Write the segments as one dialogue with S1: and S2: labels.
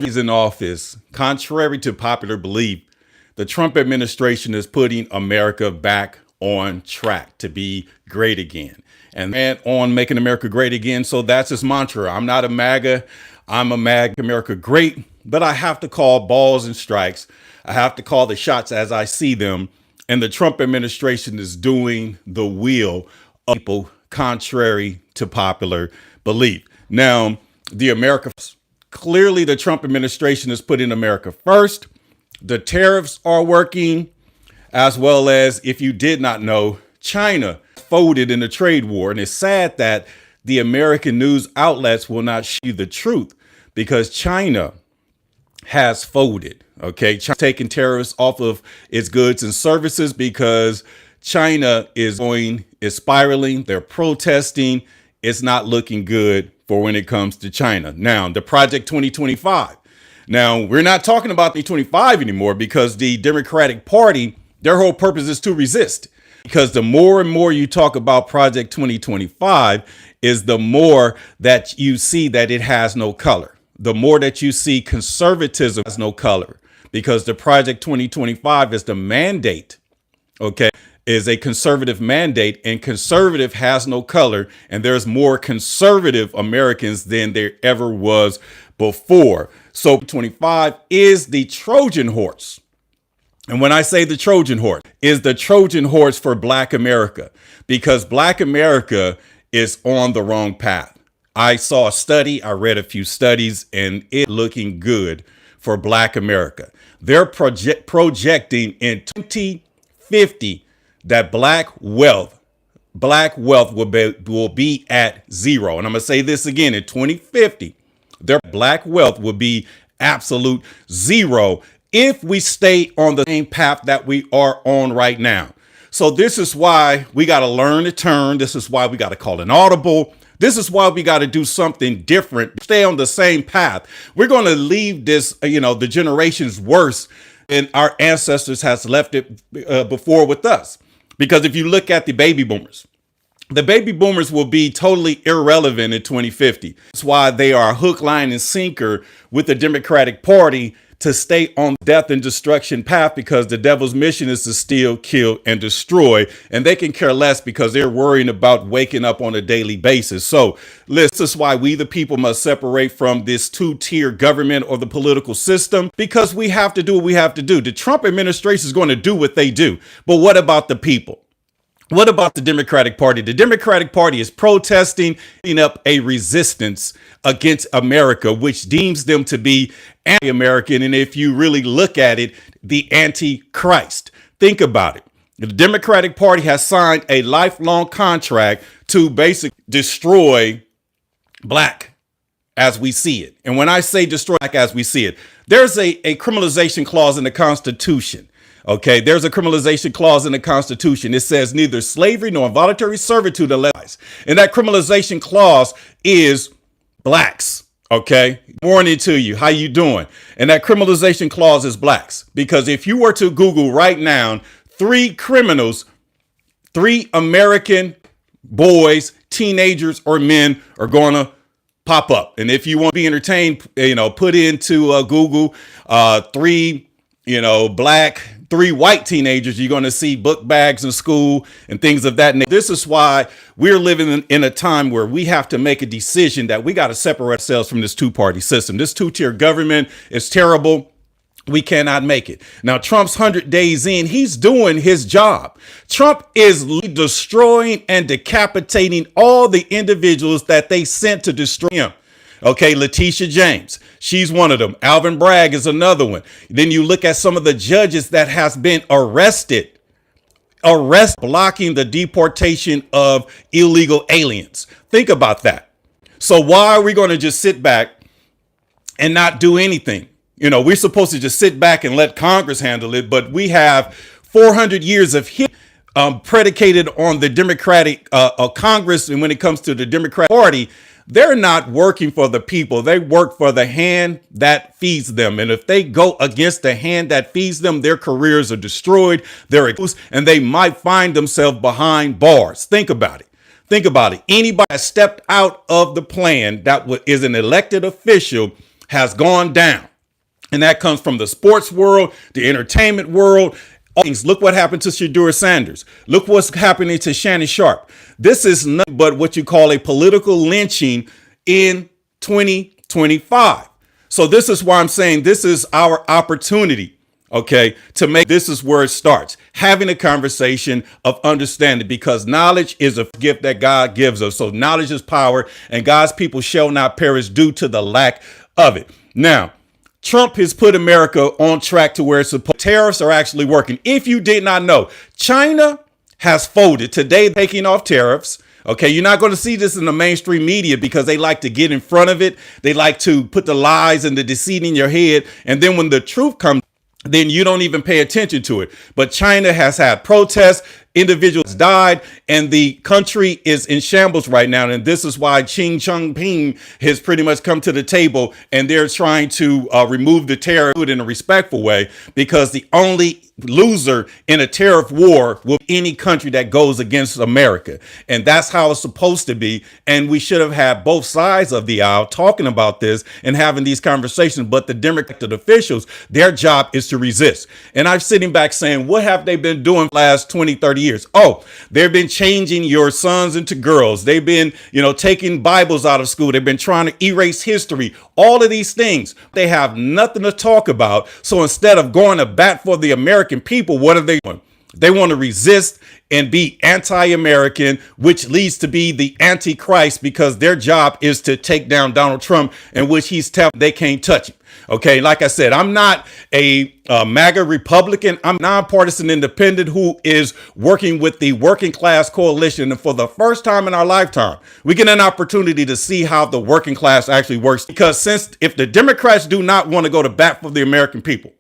S1: He's in office, contrary to popular belief, the Trump administration is putting America back on track to be great again and on making America great again. So that's his mantra. I'm not a MAGA. I'm a MAG America great, but I have to call balls and strikes. I have to call the shots as I see them. And the Trump administration is doing the will of people contrary to popular belief. Now, clearly the Trump administration is putting America first. The tariffs are working, as well as, if you did not know, China folded in the trade war. And it's sad that the American news outlets will not show you the truth because China has folded. Okay, China taking tariffs off of its goods and services because China is spiraling. They're protesting. It's not looking good for when it comes to China. Now, the Project 2025. Now, we're not talking about the 25 anymore because the Democratic Party, their whole purpose is to resist. Because the more and more you talk about Project 2025 is the more that you see that it has no color. The more that you see conservatism has no color because the Project 2025 is the mandate, okay, is a conservative mandate, and conservative has no color. And there's more conservative Americans than there ever was before. So 25 is the Trojan horse. And when I say the Trojan horse, is the Trojan horse for Black America, because Black America is on the wrong path. I saw a study, I read a few studies, and it's looking good for Black America. They're projecting in 2050 that black wealth will be at zero. And I'm going to say this again, in 2050, their black wealth will be absolute zero if we stay on the same path that we are on right now. So this is why we got to learn to turn. This is why we got to call an audible. This is why we got to do something different, stay on the same path. We're going to leave this, the generations worse than our ancestors has left it before with us. Because if you look at the baby boomers will be totally irrelevant in 2050. That's why they are hook, line, and sinker with the Democratic Party to stay on the death and destruction path, because the devil's mission is to steal, kill, and destroy. And they can care less because they're worrying about waking up on a daily basis. So this is why we, the people, must separate from this two-tier government or the political system, because we have to do what we have to do. The Trump administration is going to do what they do. But what about the people? What about the Democratic Party? The Democratic Party is protesting, putting up a resistance against America, which deems them to be anti-American. And if you really look at it, the Antichrist. Think about it. The Democratic Party has signed a lifelong contract to basically destroy black as we see it. And when I say destroy black as we see it, there's a criminalization clause in the Constitution. Okay, there's a criminalization clause in the Constitution. It says neither slavery nor involuntary servitude unless, and that criminalization clause is blacks. Okay, morning to you. How you doing? And that criminalization clause is blacks, because if you were to Google right now, 3 criminals, 3 American boys, teenagers, or men are going to pop up. And if you want to be entertained, put into Google 3 3 white teenagers, you're going to see book bags in school and things of that nature. This is why we're living in a time where we have to make a decision that we got to separate ourselves from this two-party system. This two-tier government is terrible. We cannot make it. Now, Trump's 100 days in, he's doing his job. Trump is destroying and decapitating all the individuals that they sent to destroy him. Okay, Letitia James, she's one of them. Alvin Bragg is another one. Then you look at some of the judges that has been arrested, blocking the deportation of illegal aliens. Think about that. So why are we going to just sit back and not do anything? We're supposed to just sit back and let Congress handle it, but we have 400 years of history predicated on the Democratic Congress. And when it comes to the Democratic Party, they're not working for the people. They work for the hand that feeds them. And if they go against the hand that feeds them, their careers are destroyed. They're exposed, and they might find themselves behind bars. Think about it. Think about it. Anybody that stepped out of the plan that is an elected official has gone down. And that comes from the sports world, the entertainment world. All things. Look what happened to Shedeur Sanders. Look what's happening to Shannon Sharp. This is nothing but what you call a political lynching in 2025. So this is why I'm saying this is our opportunity, okay, to make this is where it starts. Having a conversation of understanding, because knowledge is a gift that God gives us. So knowledge is power, and God's people shall not perish due to the lack of it. Now, Trump has put America on track to where it's supposed. Tariffs are actually working. If you did not know, China has folded today, taking off tariffs. Okay, you're not going to see this in the mainstream media because they like to get in front of it. They like to put the lies and the deceit in your head. And then when the truth comes, then you don't even pay attention to it. But China has had protests, individuals died, and the country is in shambles right now. And this is why Xi Jinping has pretty much come to the table, and they're trying to remove the tariff in a respectful way, because the only loser in a tariff war will be any country that goes against America. And that's how it's supposed to be. And we should have had both sides of the aisle talking about this and having these conversations. But the Democratic officials, their job is to resist. And I'm sitting back saying, what have they been doing the last 20, 30 years? Oh, they've been changing your sons into girls. They've been, taking Bibles out of school. They've been trying to erase history. All of these things, they have nothing to talk about. So instead of going to bat for the American people, what are they doing? They want to resist and be anti-American, which leads to be the Antichrist, because their job is to take down Donald Trump, in which he's telling they can't touch him. Okay, like I said, I'm not a MAGA Republican. I'm nonpartisan independent who is working with the working class coalition. And for the first time in our lifetime, we get an opportunity to see how the working class actually works. Because if the Democrats do not want to go to bat for the American people,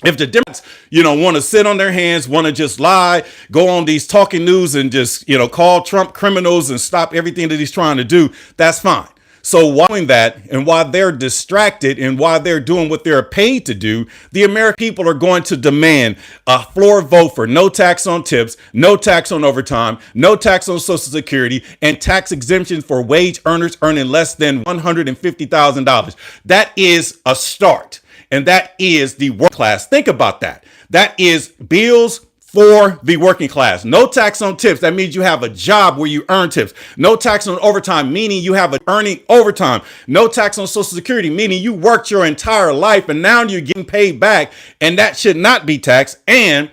S1: if the Democrats, want to sit on their hands, want to just lie, go on these talking news and just, call Trump criminals and stop everything that he's trying to do, that's fine. So while doing that, and while they're distracted and while they're doing what they're paid to do, the American people are going to demand a floor vote for no tax on tips, no tax on overtime, no tax on Social Security, and tax exemption for wage earners earning less than $150,000. That is a start. And that is the working class. Think about that. That is bills for the working class. No tax on tips. That means you have a job where you earn tips. No tax on overtime, meaning you have earning overtime. No tax on Social Security, meaning you worked your entire life and now you're getting paid back, and that should not be taxed. And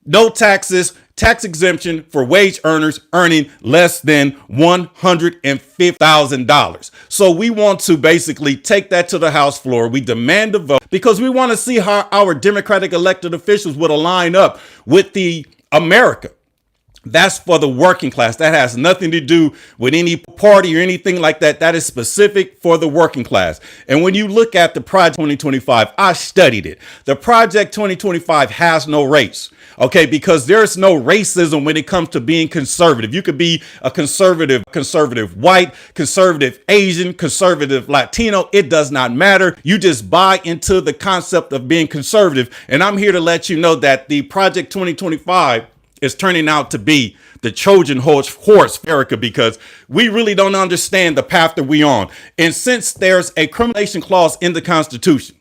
S1: no taxes, tax exemption for wage earners earning less than $150,000. So we want to basically take that to the House floor. We demand a vote because we want to see how our Democratic elected officials would align up with the America. That's for the working class. That has nothing to do with any party or anything like that. That is specific for the working class. And when you look at the Project 2025, I studied it. The Project 2025 has no race. Okay, because there's no racism when it comes to being conservative. You could be a conservative white, conservative Asian, conservative Latino. It does not matter. You just buy into the concept of being conservative. And I'm here to let you know that the Project 2025 is turning out to be the Trojan horse for America, because we really don't understand the path that we're on. And since there's a criminalization clause in the Constitution,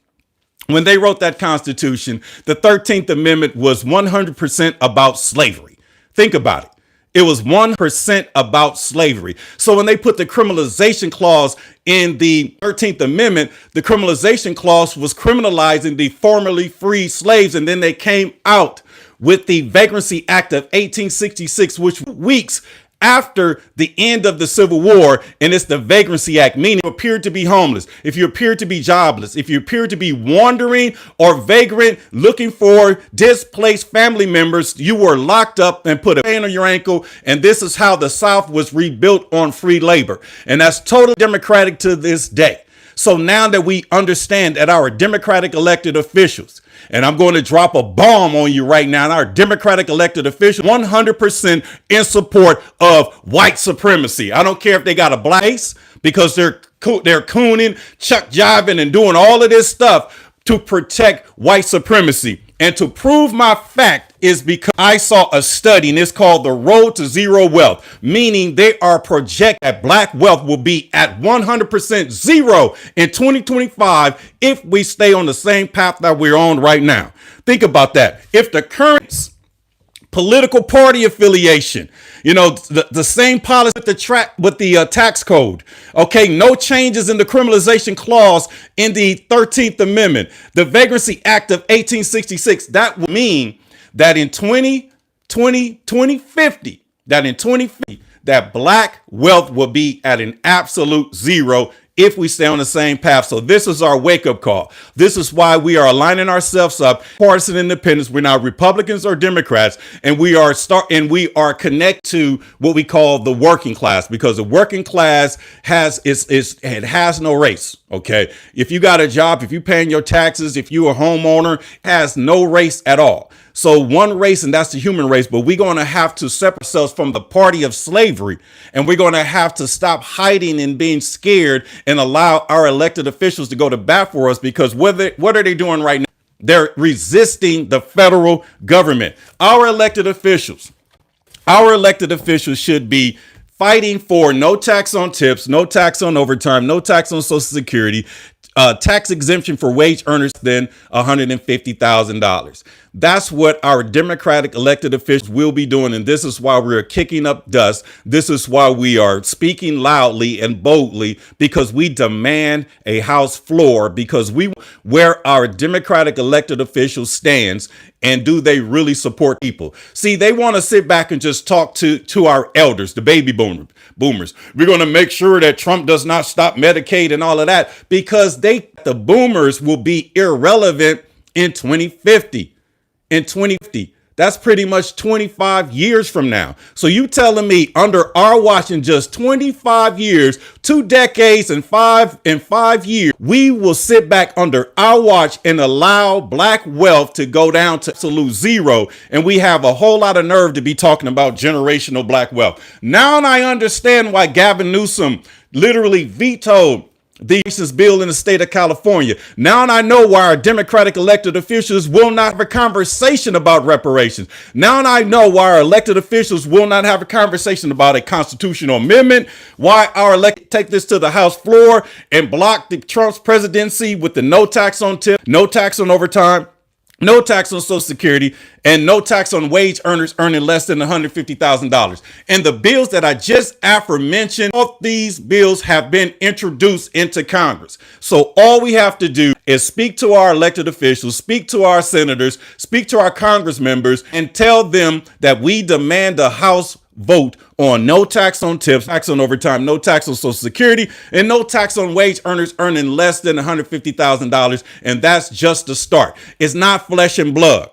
S1: when they wrote that Constitution, the 13th Amendment was 100% about slavery. Think about it. It was 1% about slavery. So when they put the criminalization clause in the 13th Amendment, the criminalization clause was criminalizing the formerly free slaves. And then they came out with the Vagrancy Act of 1866, which weeks after the end of the Civil War, and it's the Vagrancy Act, meaning if you appear to be homeless, if you appear to be jobless, if you appear to be wandering or vagrant looking for displaced family members, you were locked up and put a chain on your ankle. And this is how the South was rebuilt on free labor. And that's totally democratic to this day. So now that we understand that our Democratic elected officials, and I'm going to drop a bomb on you right now, our Democratic elected officials 100% in support of white supremacy. I don't care if they got a black face, because they're cooning, chuck jiving, and doing all of this stuff to protect white supremacy. And to prove my fact is because I saw a study, and it's called the Road to Zero Wealth, meaning they are project that black wealth will be at 100% zero in 2025 if we stay on the same path that we're on right now. Think about that. If the current political party affiliation, the same policy with the tax code. Okay, no changes in the criminalization clause in the 13th Amendment, the Vagrancy Act of 1866. That would mean that in 2050, that black wealth will be at an absolute zero if we stay on the same path. So this is our wake-up call. This is why we are aligning ourselves up, partisan independence. We're not Republicans or Democrats, and we are connected to what we call the working class, because the working class has no race. Okay, if you got a job, if you're paying your taxes, if you're a homeowner, it has no race at all. So one race, and that's the human race, but we're going to have to separate ourselves from the party of slavery, and we're going to have to stop hiding and being scared and allow our elected officials to go to bat for us, because what are they doing right now? They're resisting the federal government. Our elected officials should be fighting for no tax on tips, no tax on overtime, no tax on Social Security, tax exemption for wage earners than $150,000. That's what our Democratic elected officials will be doing. And this is why we're kicking up dust. This is why we are speaking loudly and boldly, because we demand a House floor, because we where our Democratic elected officials stands, and do they really support people? See, they want to sit back and just talk to our elders, the baby boomers. We're going to make sure that Trump does not stop Medicaid and all of that, because the boomers will be irrelevant in 2050. That's pretty much 25 years from now. So you telling me under our watch, in just 25 years, 2 decades and five years, we will sit back under our watch and allow black wealth to go down to absolute zero, and we have a whole lot of nerve to be talking about generational black wealth. Now I understand why Gavin Newsom literally vetoed the bill in the state of California. Now I know why our Democratic elected officials will not have a conversation about reparations. Now I know why our elected officials will not have a conversation about a constitutional amendment, why our elected take this to the House floor and block the Trump's presidency with the no tax on tip, no tax on overtime, no tax on Social Security, and no tax on wage earners earning less than $150,000. And the bills that I just aforementioned, all these bills have been introduced into Congress. So all we have to do is speak to our elected officials, speak to our senators, speak to our Congress members, and tell them that we demand a House vote on no tax on tips, tax on overtime, no tax on Social Security, and no tax on wage earners earning less than $150,000. And that's just the start. It's not flesh and blood.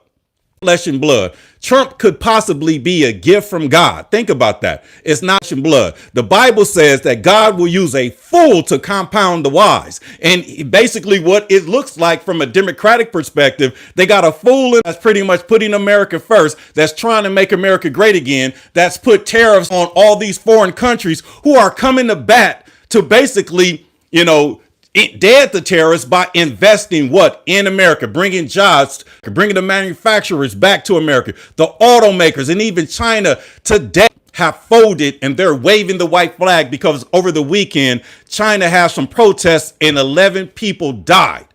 S1: Trump could possibly be a gift from God. Think about that. It's not flesh and blood. The Bible says that God will use a fool to compound the wise. And basically what it looks like from a Democratic perspective, they got a fool that's pretty much putting America first, that's trying to make America great again, that's put tariffs on all these foreign countries who are coming to bat to basically, dead the terrorists by investing in America, bringing jobs, bringing the manufacturers back to America. The automakers and even China today have folded, and they're waving the white flag because over the weekend, China has some protests and 11 people died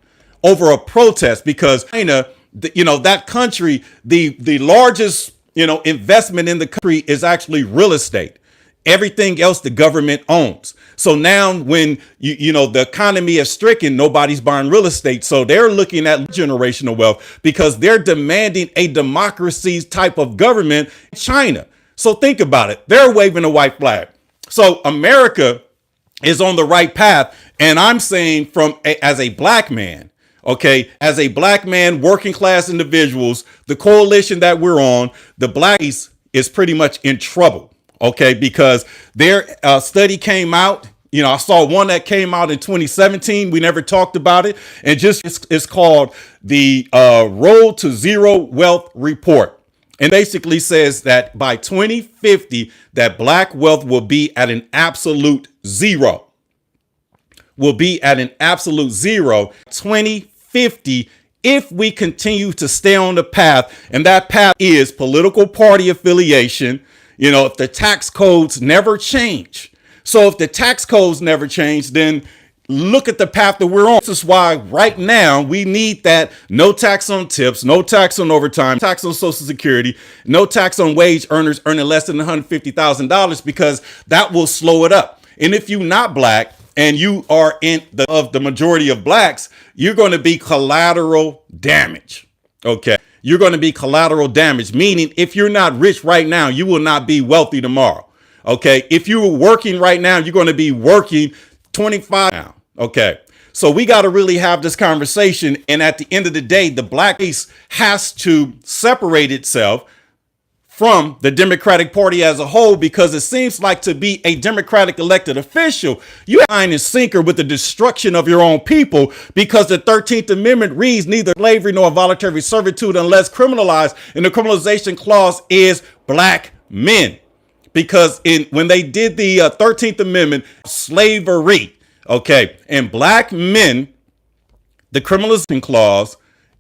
S1: over a protest because China, that country, the largest, investment in the country is actually real estate. Everything else the government owns. So now when the economy is stricken, nobody's buying real estate. So they're looking at generational wealth because they're demanding a democracy type of government in China. So think about it. They're waving a white flag. So America is on the right path. And I'm saying as a black man, okay, as a black man, working class individuals, the coalition that we're on, the blackies is pretty much in trouble. Okay, because their study came out. I saw one that came out in 2017. We never talked about it. And it's called the Road to Zero Wealth Report. And basically says that by 2050, that black wealth will be at an absolute zero. 2050 if we continue to stay on the path, and that path is political party affiliation, if the tax codes never change. So if the tax codes never change, then look at the path that we're on. This is why right now we need that no tax on tips, no tax on overtime, tax on Social Security, no tax on wage earners earning less than $150,000, because that will slow it up. And if you're not black and you are of the majority of blacks, you're going to be collateral damage. Okay. You're going to be collateral damage, meaning if you're not rich right now, you will not be wealthy tomorrow. Okay. If you're working right now, you're going to be working 25 now. Okay. So we got to really have this conversation. And at the end of the day, the black race has to separate itself from the Democratic Party as a whole, because it seems like to be a Democratic elected official, you line and sinker with the destruction of your own people, because the 13th Amendment reads neither slavery nor voluntary servitude unless criminalized. And the criminalization clause is black men, because when they did the 13th Amendment, slavery, okay, and black men, the criminalization clause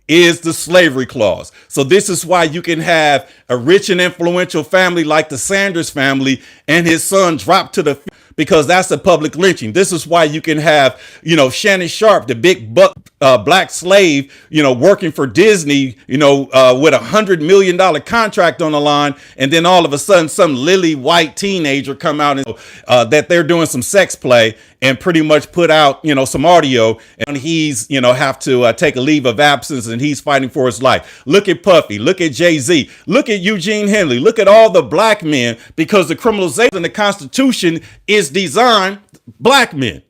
S1: is the slavery clause. So this is why you can have a rich and influential family like the Sanders family and his son drop to the, because that's a public lynching. This is why you can have, Shannon Sharp, the big buck black slave, working for Disney, with $100 million contract on the line. And then all of a sudden some lily white teenager come out and that they're doing some sex play and pretty much put out, some audio, and he's, have to take a leave of absence, and he's fighting for his life. Look at Puffy, look at Jay-Z, look at Eugene Henley, look at all the black men, because the criminalization in the Constitution is designed black men.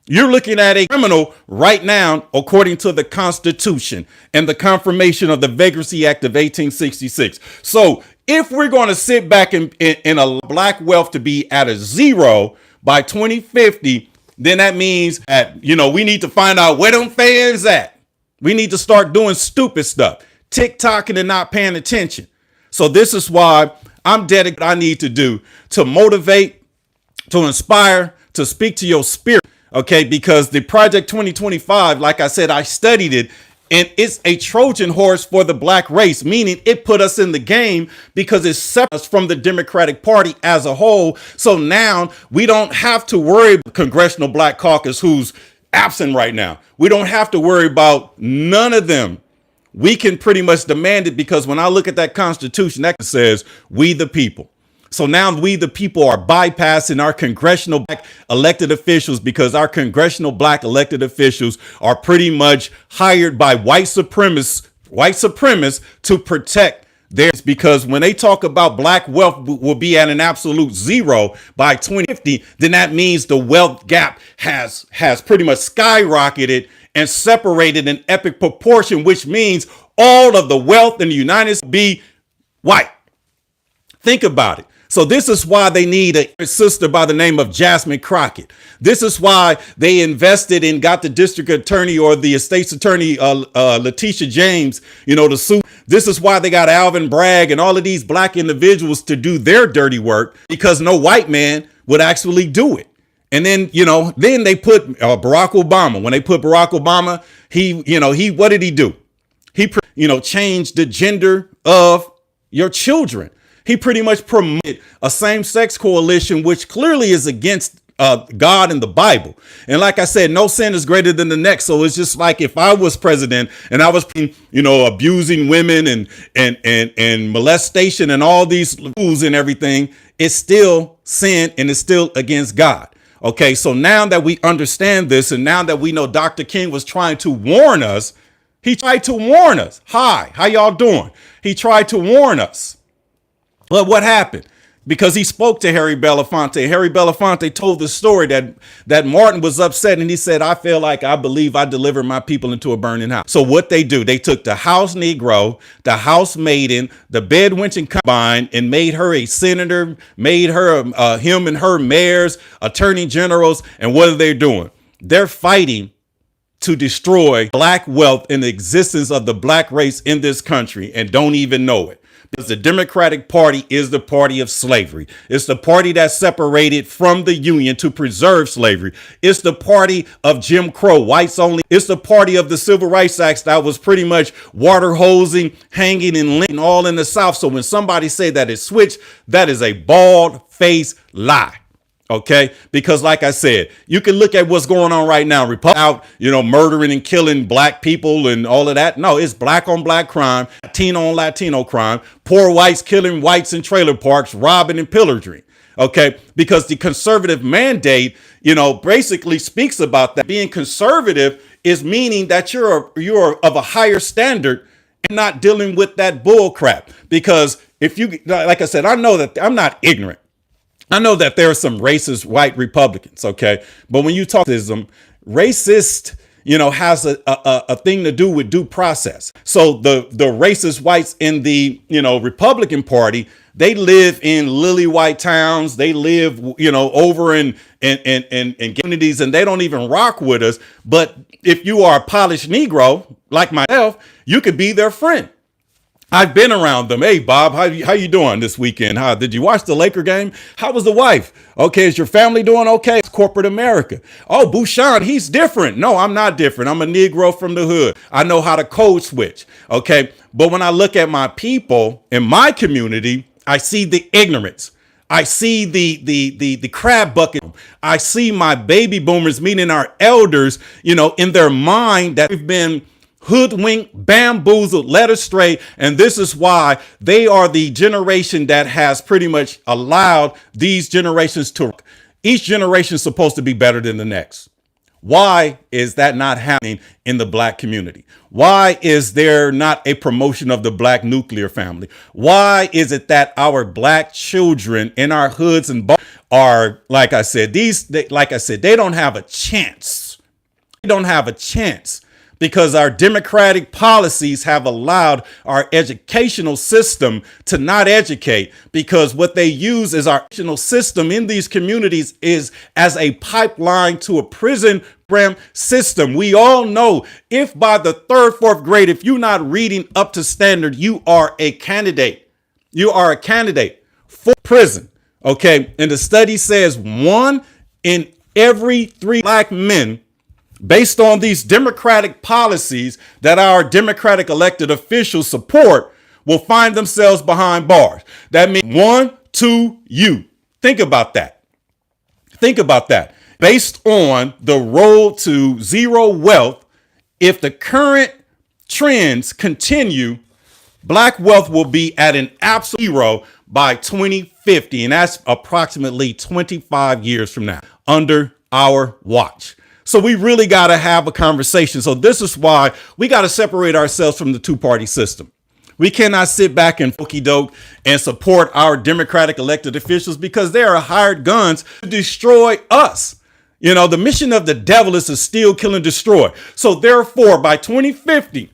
S1: You're looking at a criminal right now, according to the Constitution and the confirmation of the Vagrancy Act of 1866. So if we're going to sit back in a black wealth to be at a zero by 2050, then that means that, we need to find out where them fans at. We need to start doing stupid stuff, TikToking and not paying attention. So this is why I'm dedicated. I need to do to motivate, to inspire, to speak to your spirit. Okay, because the Project 2025, like I said, I studied it, and it's a Trojan horse for the black race, meaning it put us in the game because it separates us from the Democratic Party as a whole. So now we don't have to worry about Congressional Black Caucus, who's absent right now. We don't have to worry about none of them. We can pretty much demand it, because when I look at that Constitution, that says we the people. So now we the people are bypassing our congressional black elected officials, because our congressional black elected officials are pretty much hired by white supremacists to protect theirs. Because when they talk about black wealth will be at an absolute zero by 2050, then that means the wealth gap has pretty much skyrocketed and separated in epic proportion, which means all of the wealth in the United States will be white. Think about it. So this is why they need a sister by the name of Jasmine Crockett. This is why they invested and got the district attorney or the estate's attorney, Letitia James, to sue. This is why they got Alvin Bragg and all of these black individuals to do their dirty work, because no white man would actually do it. And then, then they put Barack Obama. When they put Barack Obama, he what did he do? He, changed the gender of your children. He pretty much promoted a same-sex coalition, which clearly is against God and the Bible. And like I said, no sin is greater than the next. So it's just like if I was president and I was, abusing women and molestation and all these rules and everything, it's still sin and it's still against God. Okay, so now that we understand this, and now that we know Dr. King was trying to warn us, he tried to warn us. Hi, how y'all doing? He tried to warn us. But what happened? Because he spoke to Harry Belafonte. Harry Belafonte told the story that Martin was upset, and he said, I believe I delivered my people into a burning house. So what they do, they took the house Negro, the house maiden, the bedwench and combined, and made her a senator, made her him and her mayors, attorney generals. And what are they doing? They're fighting to destroy black wealth and the existence of the black race in this country, and don't even know it. Because the Democratic Party is the party of slavery. It's the party that separated from the Union to preserve slavery. It's the party of Jim Crow, whites only. It's the party of the Civil Rights Act that was pretty much water hosing, hanging, and linking all in the South. So when somebody say that it switched, that is a bald-faced lie. Okay, because like I said, you can look at what's going on right now. Out, murdering and killing black people and all of that. No, it's black on black crime, Latino on Latino crime, poor whites killing whites in trailer parks, robbing and pillaging. Okay, because the conservative mandate, basically speaks about that. Being conservative is meaning that you're of a higher standard and not dealing with that bull crap. Because if you, like I said, I know that I'm not ignorant. I know that there are some racist white Republicans, okay? But when you talk to them, racist, has a thing to do with due process. So the racist whites in the, Republican Party, they live in lily white towns. They live, over in communities, and they don't even rock with us. But if you are a polished Negro like myself, you could be their friend. I've been around them. Hey, Bob, how you doing this weekend? How did you watch the Laker game? How was the wife? Okay, is your family doing okay? It's corporate America. Oh, Bouchon, he's different. No, I'm not different. I'm a Negro from the hood. I know how to code switch. Okay, but when I look at my people in my community, I see the ignorance. I see the crab bucket. I see my baby boomers, meaning our elders, in their mind that we've been hoodwinked, bamboozled, led astray. And this is why they are the generation that has pretty much allowed these generations to, each generation is supposed to be better than the next. Why is that not happening in the black community? Why is there not a promotion of the black nuclear family? Why is it that our black children in our hoods and are, like I said, they don't have a chance. They don't have a chance. Because our democratic policies have allowed our educational system to not educate, because what they use is our educational system in these communities is as a pipeline to a prison program system. We all know if by the third, fourth grade, if you're not reading up to standard, you are a candidate. You are a candidate for prison. Okay. And the study says 1 in every 3 black men, based on these democratic policies that our democratic elected officials support, will find themselves behind bars. That means 1, 2, you. Think about that. Think about that. Based on the road to zero wealth, if the current trends continue, black wealth will be at an absolute zero by 2050. And that's approximately 25 years from now, under our watch. So we really got to have a conversation. So this is why we got to separate ourselves from the two-party system. We cannot sit back and okey doke and support our democratic elected officials because they are hired guns to destroy us. The mission of the devil is to steal, kill, and destroy. So therefore, by 2050,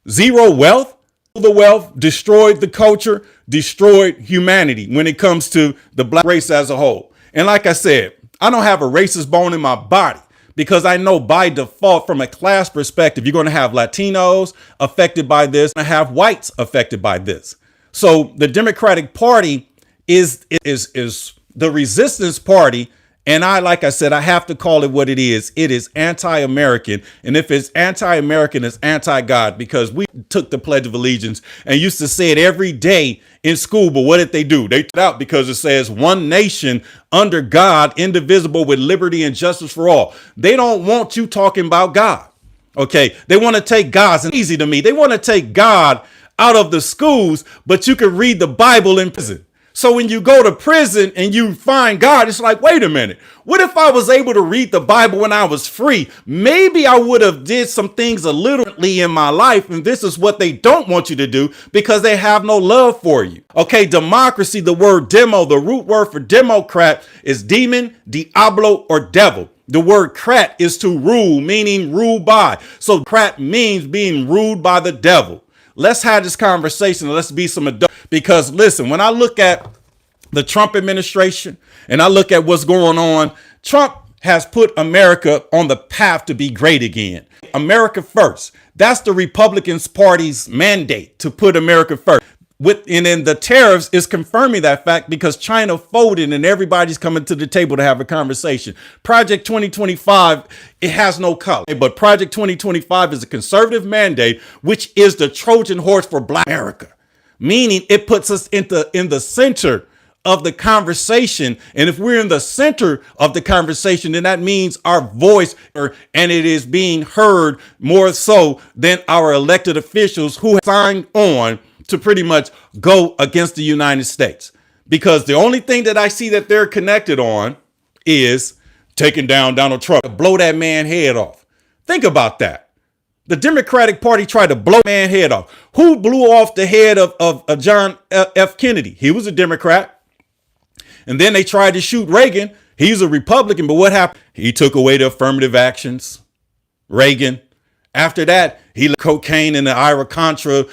S1: zero wealth, the wealth, destroyed the culture, destroyed humanity when it comes to the black race as a whole. And like I said, I don't have a racist bone in my body because I know by default, from a class perspective, you're going to have Latinos affected by this and have whites affected by this. So the Democratic Party is the resistance party. And like I said, I have to call it what it is. It is anti-American. And if it's anti-American, it's anti-God, because we took the Pledge of Allegiance and used to say it every day in school. But what did they do? They took it out because it says one nation under God, indivisible, with liberty and justice for all. They don't want you talking about God. OK, they want to take God's, and easy to me. They want to take God out of the schools, but you can read the Bible in prison. So when you go to prison and you find God, it's like, wait a minute. What if I was able to read the Bible when I was free? Maybe I would have did some things a little differently in my life. And this is what they don't want you to do because they have no love for you. Okay, democracy, the word demo, the root word for Democrat is demon, diablo, or devil. The word crat is to rule, meaning rule by. So crat means being ruled by the devil. Let's have this conversation. And let's be some adults. Because listen, when I look at the Trump administration and I look at what's going on, Trump has put America on the path to be great again. America first. That's the Republican Party's mandate, to put America first. And then the tariffs is confirming that fact because China folded and everybody's coming to the table to have a conversation. Project 2025, it has no color, but Project 2025 is a conservative mandate, which is the Trojan horse for Black America, meaning it puts us in the center of the conversation. And if we're in the center of the conversation, then that means our voice and it is being heard more so than our elected officials who signed on to pretty much go against the United States. Because the only thing that I see that they're connected on is taking down Donald Trump, blow that man head off. Think about that. The Democratic Party tried to blow man head off. Who blew off the head of John F. Kennedy? He was a Democrat. And then they tried to shoot Reagan. He's a Republican, but what happened? He took away the affirmative actions. Reagan. After that, he let cocaine in the Ira-Contra,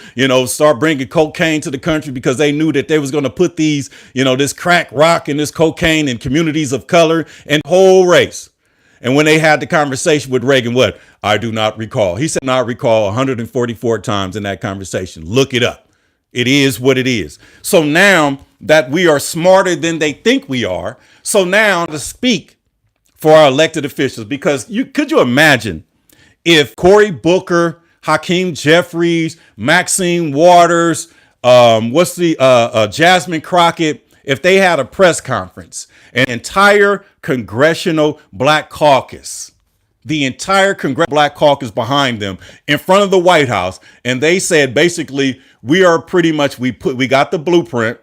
S1: start bringing cocaine to the country because they knew that they was going to put these, this crack rock and this cocaine in communities of color and whole race. And when they had the conversation with Reagan, what? I do not recall. He said not recall 144 times in that conversation. Look it up. It is what it is. So now that we are smarter than they think we are, so now to speak for our elected officials, because could you imagine if Cory Booker, Hakeem Jeffries, Maxine Waters, Jasmine Crockett, if they had a press conference, an entire congressional Black caucus, the entire Congressional Black caucus behind them in front of the White House, and they said basically we are pretty much we got the blueprint.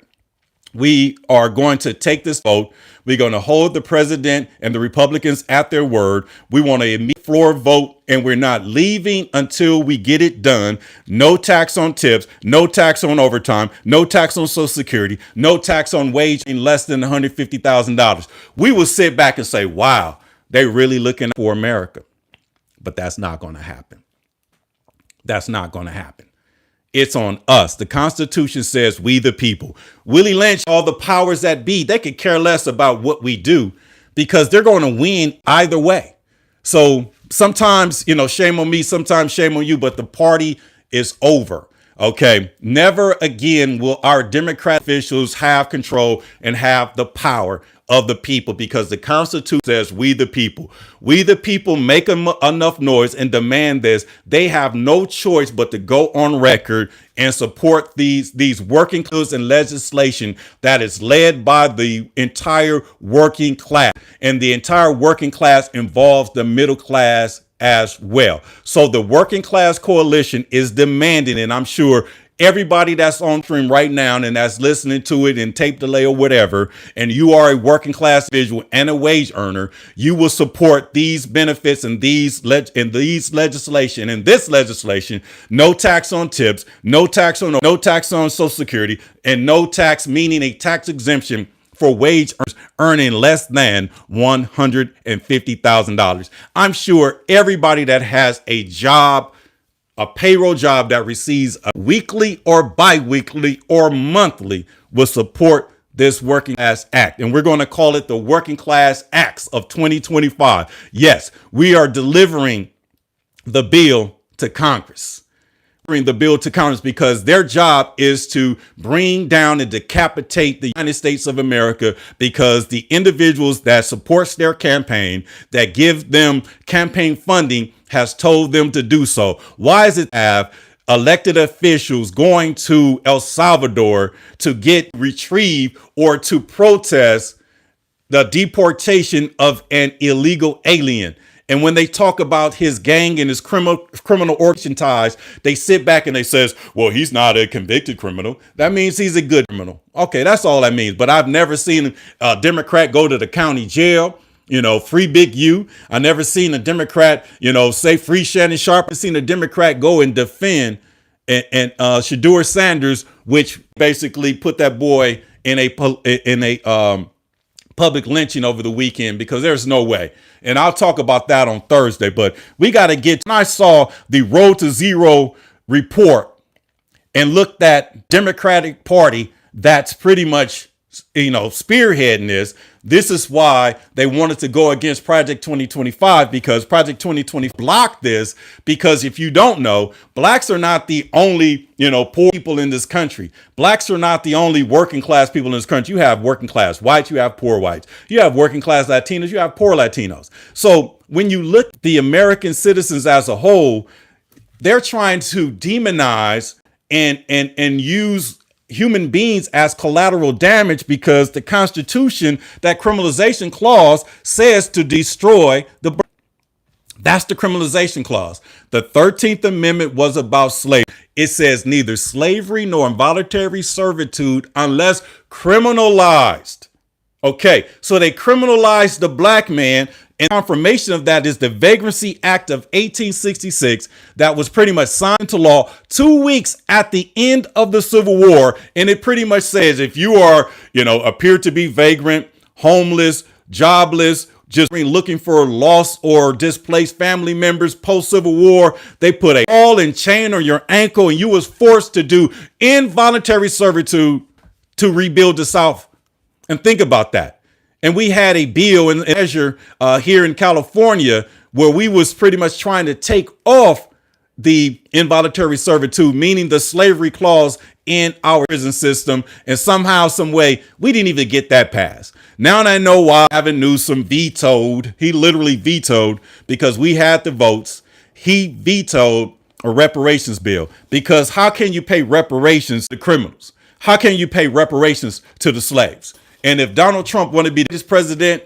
S1: We are going to take this vote. We're going to hold the president and the Republicans at their word. We want a floor vote, and we're not leaving until we get it done. No tax on tips, no tax on overtime, no tax on Social Security, no tax on wage in less than $150,000. We will sit back and say, wow, they're really looking for America. But that's not going to happen. That's not going to happen. It's on us. The Constitution says we the people. Willie Lynch, all the powers that be, they could care less about what we do because they're going to win either way. So sometimes, shame on me, sometimes shame on you, but the party is over. Okay. Never again will our Democrat officials have control and have the power of the people because the Constitution says we the people make enough noise and demand this. They have no choice but to go on record and support these working class and legislation that is led by the entire working class, and the entire working class involves the middle class as well. So the working class coalition is demanding, and I'm sure everybody that's on stream right now and that's listening to it in tape delay or whatever, and you are a working class individual and a wage earner, you will support these benefits and this legislation. No tax on tips, no tax on Social Security, and no tax, meaning a tax exemption for wage earners earning less than $150,000. I'm sure everybody that has a job, a payroll job that receives a weekly or biweekly or monthly will support this Working Class Act. And we're going to call it the Working Class Acts of 2025. Yes, we are delivering the bill to Congress. Because their job is to bring down and decapitate the United States of America, because the individuals that supports their campaign, that give them campaign funding, has told them to do so. Why is it have elected officials going to El Salvador to get retrieve or to protest the deportation of an illegal alien? And when they talk about his gang and his criminal organization ties, they sit back and they says, well, he's not a convicted criminal. That means he's a good criminal. Okay, that's all that means. But I've never seen a Democrat go to the county jail, free Big U. I never seen a Democrat, say free Shannon Sharpe. I've seen a Democrat go and defend and Shedeur Sanders, which basically put that boy in a public lynching over the weekend, because there's no way. And I'll talk about that on Thursday, but we got to get, I saw the Road to Zero report and looked at Democratic Party that's pretty much spearheading this. This is why they wanted to go against Project 2025, because Project 2020 blocked this. Because if you don't know, blacks are not the only, poor people in this country. Blacks are not the only working class people in this country. You have working class whites, you have poor whites, you have working class Latinos, you have poor Latinos. So when you look at the American citizens as a whole, they're trying to demonize and use human beings as collateral damage, because the Constitution, that criminalization clause, says to destroy the. That's the criminalization clause. The 13th Amendment was about slavery. It says neither slavery nor involuntary servitude unless criminalized. Okay, so they criminalized the black man, and confirmation of that is the Vagrancy Act of 1866 that was pretty much signed into law 2 weeks at the end of the Civil War. And it pretty much says if you are, appear to be vagrant, homeless, jobless, just looking for lost or displaced family members post-Civil War, they put a ball and chain on your ankle, and you was forced to do involuntary servitude to rebuild the South. And think about that. And we had a bill and measure here in California where we was pretty much trying to take off the involuntary servitude, meaning the slavery clause in our prison system. And somehow, some way, we didn't even get that passed. Now I know why Gavin Newsom vetoed. He literally vetoed, because we had the votes. He vetoed a reparations bill, because how can you pay reparations to criminals? How can you pay reparations to the slaves? And if Donald Trump wanted to be this president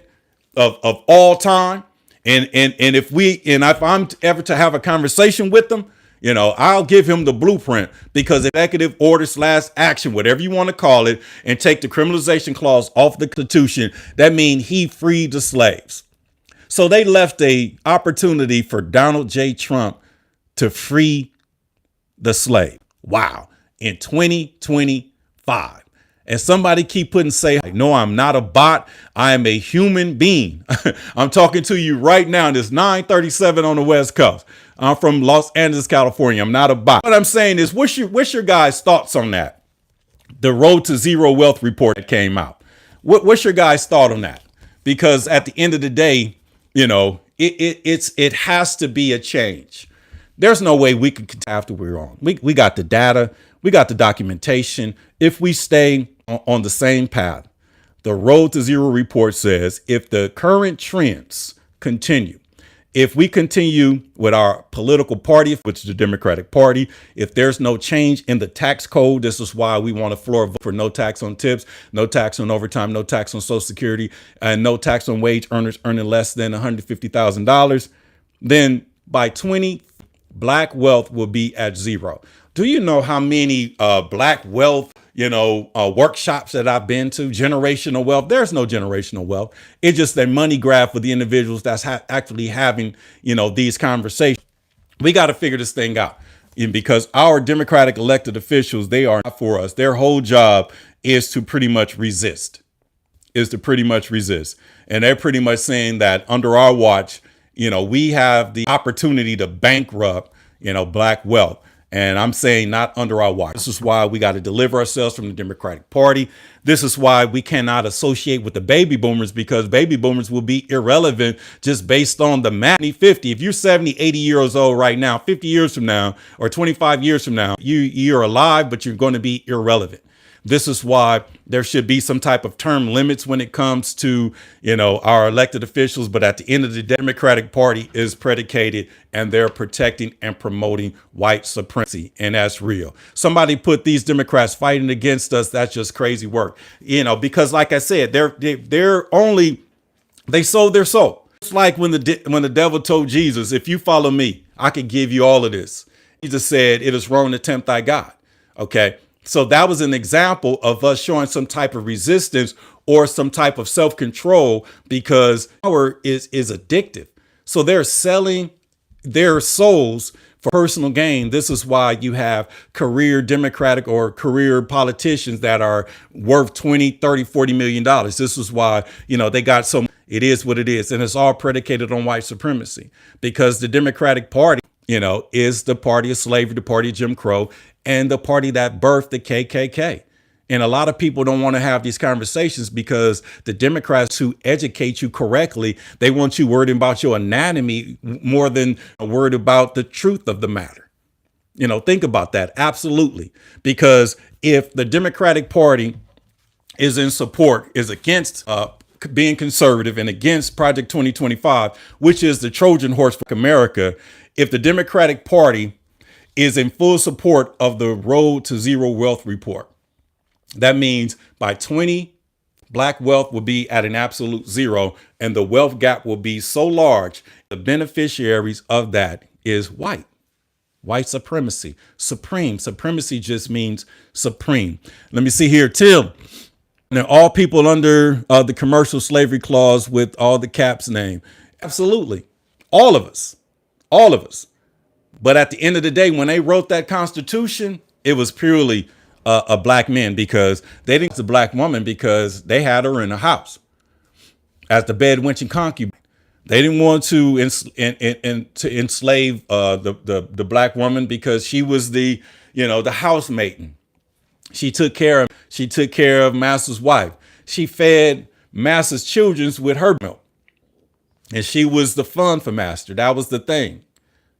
S1: of all time, and if I'm ever to have a conversation with them, I'll give him the blueprint, because executive order / action, whatever you want to call it, and take the criminalization clause off the Constitution, that means he freed the slaves. So they left a opportunity for Donald J. Trump to free the slave. Wow. In 2025. And somebody keep say, no, I'm not a bot. I am a human being. I'm talking to you right now. And it's 9:37 on the West Coast. I'm from Los Angeles, California. I'm not a bot. What I'm saying is, what's your guys' thoughts on that? The Road to Zero Wealth report that came out. What's your guys' thought on that? Because at the end of the day, it has to be a change. There's no way we could after we're on. We got the data. We got the documentation. If we stay on the same path, the Road to Zero report says if the current trends continue, if we continue with our political party, which is the Democratic Party, if there's no change in the tax code, this is why we want a floor vote for no tax on tips, no tax on overtime, no tax on Social Security, and no tax on wage earners earning less than $150,000, then by 20, black wealth will be at zero. Do you know how many black wealth workshops that I've been to? Generational wealth. There's no generational wealth. It's just a money grab for the individuals that's actually having, these conversations. We got to figure this thing out, because our Democratic elected officials, they are not for us. Their whole job is to pretty much resist, And they're pretty much saying that under our watch, we have the opportunity to bankrupt, black wealth. And I'm saying not under our watch. This is why we got to deliver ourselves from the Democratic Party. This is why we cannot associate with the baby boomers, because baby boomers will be irrelevant just based on the math. 50. If you're 70, 80 years old right now, 50 years from now or 25 years from now, you're alive, but you're going to be irrelevant. This is why there should be some type of term limits when it comes to, our elected officials. But at the end of the Democratic Party is predicated, and they're protecting and promoting white supremacy. And that's real. Somebody put these Democrats fighting against us. That's just crazy work, because like I said, they sold their soul. It's like when the devil told Jesus, if you follow me, I can give you all of this. Jesus said, it is wrong to tempt thy God. Okay. So that was an example of us showing some type of resistance or some type of self-control, because power is addictive. So they're selling their souls for personal gain. This is why you have career Democratic or career politicians that are worth 20, 30, 40 million dollars. This is why, they got so it is what it is. And it's all predicated on white supremacy, because the Democratic Party, is the party of slavery, the party of Jim Crow, and the party that birthed the KKK. And a lot of people don't want to have these conversations because the Democrats who educate you correctly, they want you worried about your anatomy more than worried about the truth of the matter. Think about that. Absolutely. Because if the Democratic Party is in support, is against being conservative and against Project 2025, which is the Trojan horse for America, if the Democratic Party is in full support of the Road to Zero Wealth report, that means by 20, black wealth will be at an absolute zero, and the wealth gap will be so large. The beneficiaries of that is white supremacy. Supremacy just means supreme. Let me see here. Till now, all people under the commercial slavery clause with all the caps name. Absolutely. All of us. But at the end of the day, when they wrote that Constitution, it was purely a black man, because they didn't, a black woman, because they had her in the house as the bedwench and concubine. They didn't want to enslave the black woman because she was the housemaiden. She took care of master's wife. She fed master's children with her milk, and she was the fun for master. That was the thing,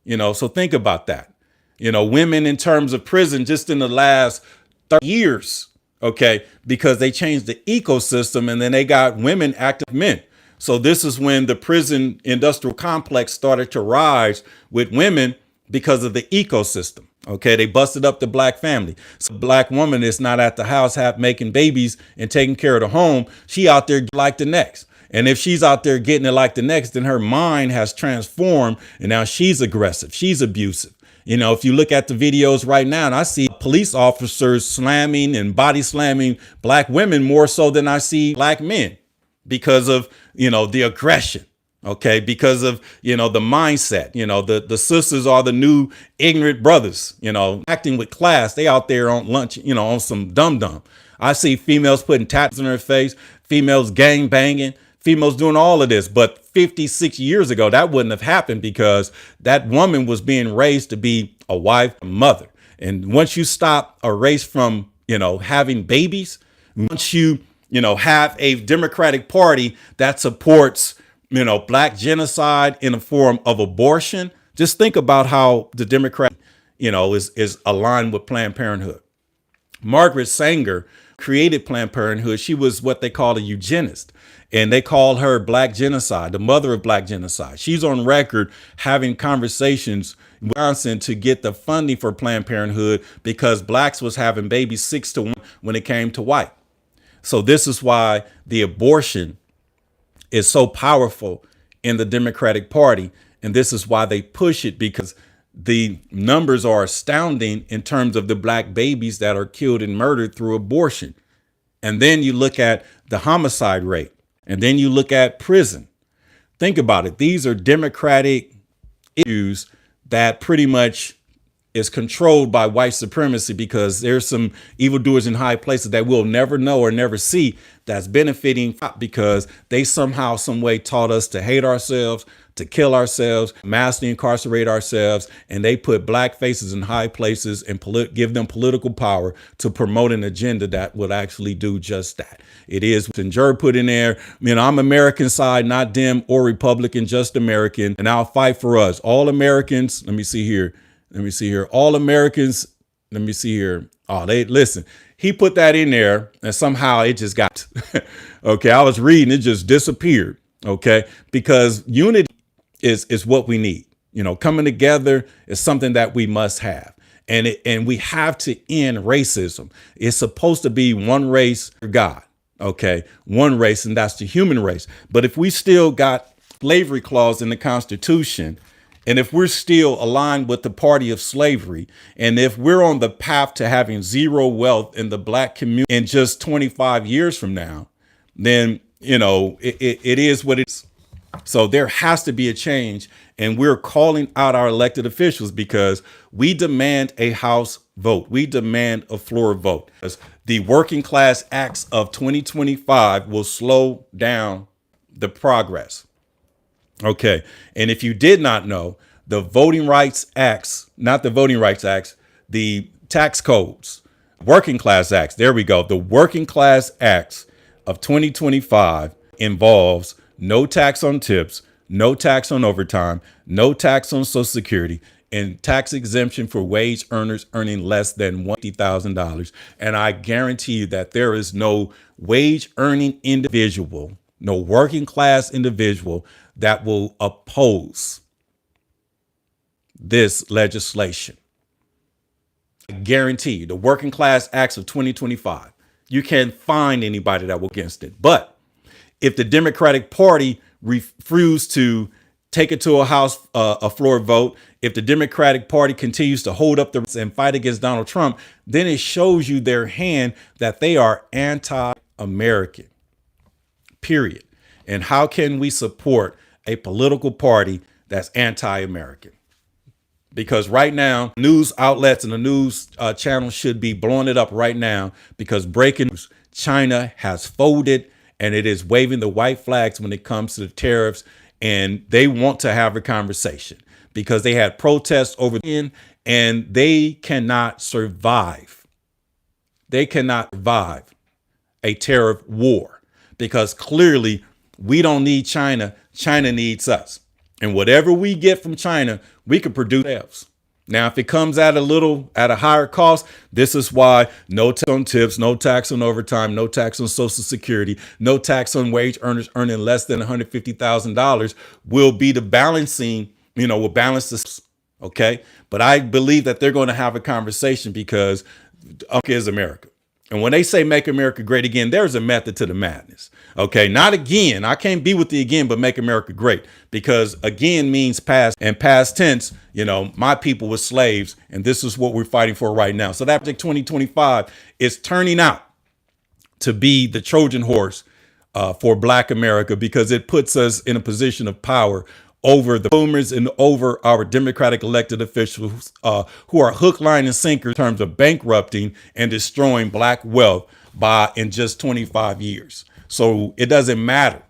S1: So think about that. Women in terms of prison, just in the last 30 years, okay, because they changed the ecosystem, and then they got women active men. So this is when the prison industrial complex started to rise with women because of the ecosystem. Okay, they busted up the black family. So black woman is not at the house making babies and taking care of the home. She out there like the next. And if she's out there getting it like the next, then her mind has transformed, and now she's aggressive. She's abusive. If you look at the videos right now, and I see police officers slamming and body slamming black women more so than I see black men, because of, the aggression. Okay. Because of, the mindset, the sisters are the new ignorant brothers, acting with class. They out there on lunch, on some dumb. I see females putting tats in her face, females gang banging, females doing all of this. But 56 years ago, that wouldn't have happened, because that woman was being raised to be a wife, a mother. And once you stop a race from, having babies, once you, have a Democratic Party that supports, black genocide in the form of abortion, just think about how the Democrat, is aligned with Planned Parenthood. Margaret Sanger created Planned Parenthood. She was what they call a eugenist, and they call her Black genocide, the mother of black genocide. She's on record having conversations in Wisconsin to get the funding for Planned Parenthood because blacks was having babies 6-1 when it came to white. So this is why the abortion is so powerful in the Democratic Party. And this is why they push it, because the numbers are astounding in terms of the black babies that are killed and murdered through abortion. And then you look at the homicide rate, and then you look at prison. Think about it. These are Democratic issues that pretty much is controlled by white supremacy, because there's some evildoers in high places that we'll never know or never see that's benefiting, because they somehow, some way taught us to hate ourselves, to kill ourselves, massively incarcerate ourselves. And they put black faces in high places and give them political power to promote an agenda that would actually do just that. It is what Jer put in there. I'm American side, not Dem or Republican, just American. And I'll fight for us. All Americans. Let me see here. All Americans. Let me see here. Oh, listen. He put that in there and somehow it just got, okay. I was reading, it just disappeared. Okay. Because unity is what we need. Coming together is something that we must have. And we have to end racism. It's supposed to be one race for God. Okay. One race, and that's the human race. But if we still got slavery clause in the Constitution, and if we're still aligned with the party of slavery, and if we're on the path to having zero wealth in the black community in just 25 years from now, then, it is what it is. So there has to be a change. And we're calling out our elected officials because we demand a House vote. We demand a floor vote. The Working Class Acts of 2025 will slow down the progress. Okay. And if you did not know, the Voting Rights Acts, not the Voting Rights Acts, the tax codes, Working Class Acts. There we go. The Working Class Acts of 2025 involves no tax on tips, no tax on overtime, no tax on Social Security, and tax exemption for wage earners earning less than $1,000. And I guarantee you that there is no wage earning individual, no working class individual that will oppose this legislation. I guarantee you, the Working Class Acts of 2025, you can't find anybody that will against it. But if the Democratic Party refuse to take it to a floor vote, if the Democratic Party continues to hold up and fight against Donald Trump, then it shows you their hand that they are anti-American, period. And how can we support a political party that's anti-American? Because right now, news outlets and the news channels should be blowing it up right now, because breaking news, China has folded and it is waving the white flags when it comes to the tariffs. And they want to have a conversation because they had protests over in, and they cannot survive. They cannot survive a tariff war, because clearly we don't need China. China needs us. And whatever we get from China, we can produce ourselves. Now, if it comes at a higher cost, this is why no tax on tips, no tax on overtime, no tax on Social Security, no tax on wage earners earning less than $150,000 will be the balancing, will balance this. Okay. But I believe that they're going to have a conversation, because America is America. And when they say make America great again, there's a method to the madness. Okay, not again. I can't be with the again, but make America great, because again means past, and past tense, my people were slaves, and this is what we're fighting for right now. So that 2025 is turning out to be the Trojan horse for Black America, because it puts us in a position of power over the boomers and over our Democratic elected officials who are hook, line, and sinker in terms of bankrupting and destroying Black wealth in just 25 years. So it doesn't matter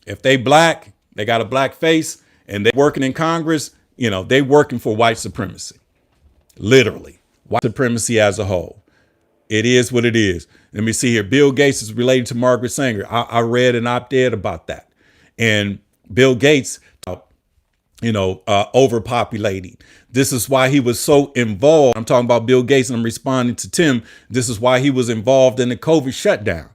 S1: if they Black, they got a Black face, and they're working in Congress, they working for white supremacy, literally white supremacy as a whole. It is what it is. Let me see here. Bill Gates is related to Margaret Sanger. I read an op-ed about that. And Bill Gates, overpopulating. This is why he was so involved. I'm talking about Bill Gates, and I'm responding to Tim. This is why he was involved in the COVID shutdown.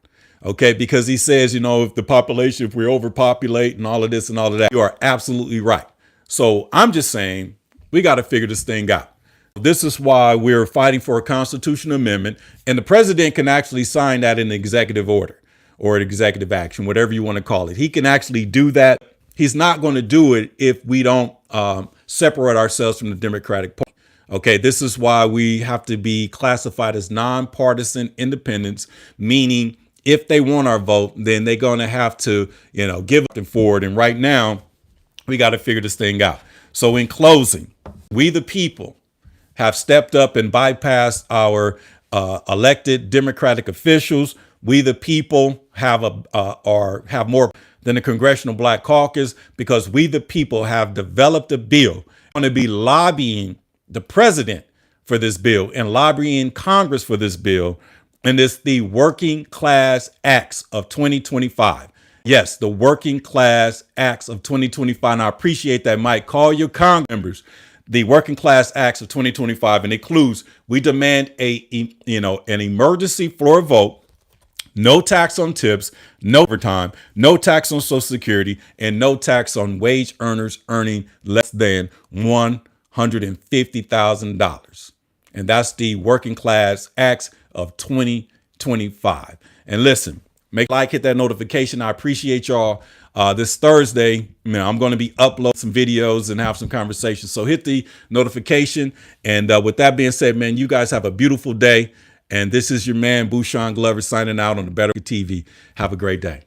S1: Okay, because he says, if the population, if we overpopulate and all of this and all of that, you are absolutely right. So I'm just saying we got to figure this thing out. This is why we're fighting for a constitutional amendment, and the president can actually sign that in an executive order or an executive action, whatever you want to call it. He can actually do that. He's not going to do it if we don't separate ourselves from the Democratic Party. Okay, this is why we have to be classified as nonpartisan independents, meaning if they want our vote, then they're going to have to, give up and forward. And right now, we got to figure this thing out. So in closing, we the people have stepped up and bypassed our elected Democratic officials. We the people have more than the Congressional Black Caucus, because we the people have developed a bill. We're going to be lobbying the president for this bill and lobbying Congress for this bill. And it's the Working Class Acts of 2025. Yes, the Working Class Acts of 2025. And I appreciate that, Mike. Call your Congress members. The Working Class Acts of 2025, and includes, we demand an emergency floor vote, no tax on tips, no overtime, no tax on Social Security, and no tax on wage earners earning less than $150,000. And that's the Working Class Acts of 2025. And listen, make like, hit that notification. I appreciate y'all. This Thursday, I'm going to be uploading some videos and have some conversations. So hit the notification. And with that being said, man, you guys have a beautiful day. And this is your man, Bushion Glover, signing out on the Better TV. Have a great day.